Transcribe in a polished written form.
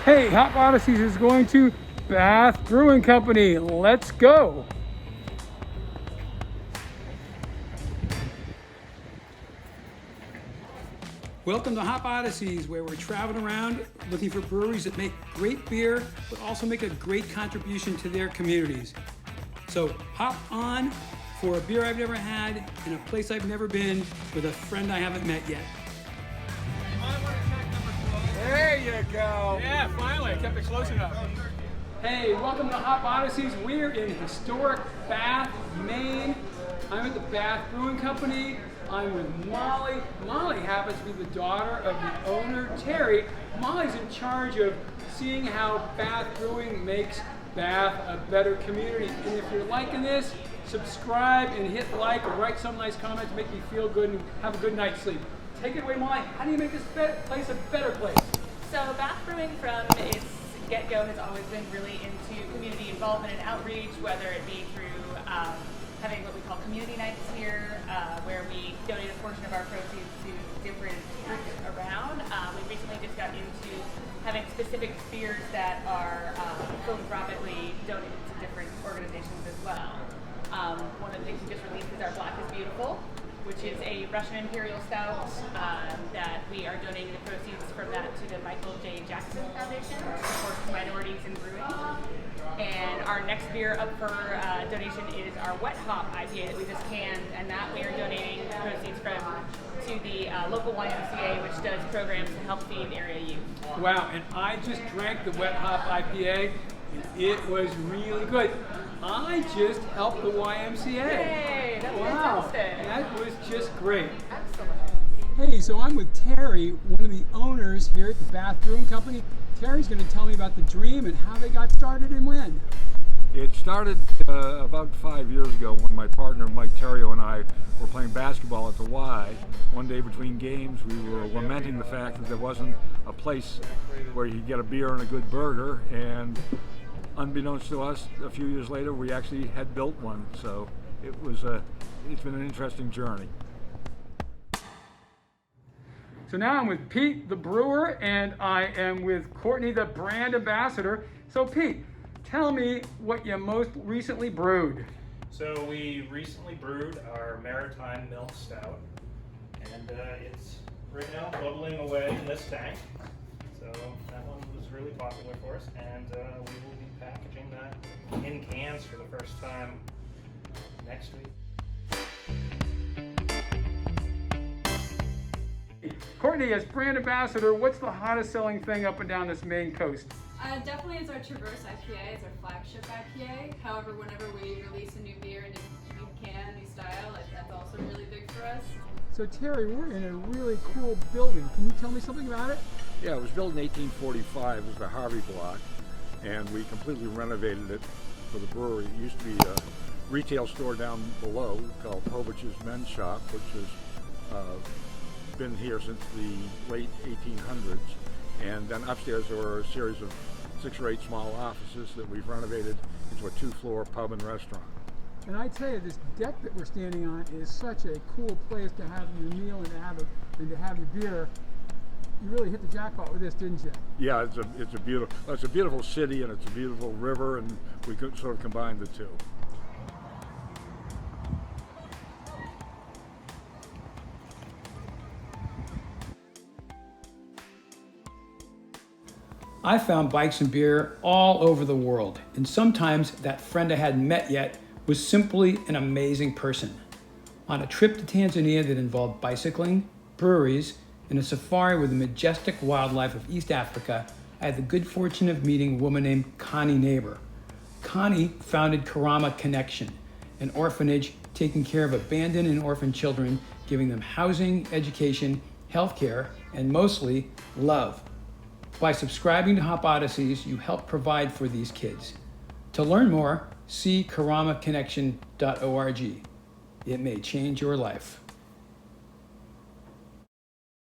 Hey, Hop Odysseys is going to Bath Brewing Company. Let's go. Welcome to Hop Odysseys, where we're traveling around looking for breweries that make great beer, but also make a great contribution to their communities. So hop on for a beer I've never had in a place I've never been with a friend I haven't met yet. There you go. Yeah, finally, I kept it close enough. Hey, welcome to Hop Odysseys. We're in historic Bath, Maine. I'm at the Bath Brewing Company. I'm with Molly. Molly happens to be the daughter of the owner, Terry. Molly's in charge of seeing how Bath Brewing makes Bath a better community. And if you're liking this, subscribe and hit like or write some nice comment to make me feel good and have a good night's sleep. Take it away, Molly. How do you make this place a better place? So Bath Brewing from its get-go has always been really into community involvement and outreach, whether it be through having what we call community nights here, where we donate a portion of our proceeds to different groups around. We recently just got into having specific beers that are philanthropically donated to different organizations as well. One of the things we just released is our Black is Beautiful, which is a Russian Imperial Stout that we are donating the proceeds from that to the Michael J. Jackson Foundation, which supports minorities in brewing. And our next beer up for donation is our Wet Hop IPA that we just canned, and that we are donating the proceeds from to the local YMCA, which does programs to help feed area youth. Wow, and I just drank the Wet Hop IPA, and it was really good. I just helped the YMCA. Yay, that's wow, fantastic. That was just great. Excellent. Hey, so I'm with Terry, one of the owners here at the Bath Brewing Company. Terry's going to tell me about the dream and how they got started and when. It started about 5 years ago when my partner Mike Terrio and I were playing basketball at the Y. One day between games, we were lamenting the fact that there wasn't a place where you could get a beer and a good burger, and unbeknownst to us, a few years later, we actually had built one. So it's been an interesting journey. So now I'm with Pete, the brewer, and I am with Courtney, the brand ambassador. So Pete, tell me what you most recently brewed. So we recently brewed our Maritime Milk Stout, and it's right now bubbling away in this tank. So that one was really popular for us, and we will be packaging that in cans for the first time next week. Courtney, as brand ambassador, what's the hottest selling thing up and down this Maine coast? Definitely it's our Traverse IPA. It's our flagship IPA. However, whenever we release a new beer and a new can, new style, that's also really big for us. So Terry, we're in a really cool building. Can you tell me something about it? Yeah, it was built in 1845. It was the Harvey Block, and we completely renovated it for the brewery. It used to be a retail store down below called Povich's Men's Shop, which has been here since the late 1800s. And then upstairs there were a series of 6 or 8 small offices that we've renovated into a 2-floor pub and restaurant. And I tell you, this deck that we're standing on is such a cool place to have your meal and to have your beer. You really hit the jackpot with this, didn't you? Yeah, it's a beautiful city, and it's a beautiful river, and we could sort of combine the two. I found bikes and beer all over the world, and sometimes that friend I hadn't met yet was simply an amazing person. On a trip to Tanzania that involved bicycling, breweries, and a safari with the majestic wildlife of East Africa, I had the good fortune of meeting a woman named Connie Neighbor. Connie founded Karama Connection, an orphanage taking care of abandoned and orphaned children, giving them housing, education, healthcare, and mostly love. By subscribing to Hop Odysseys, you help provide for these kids. To learn more, see karamaconnection.org. It may change your life.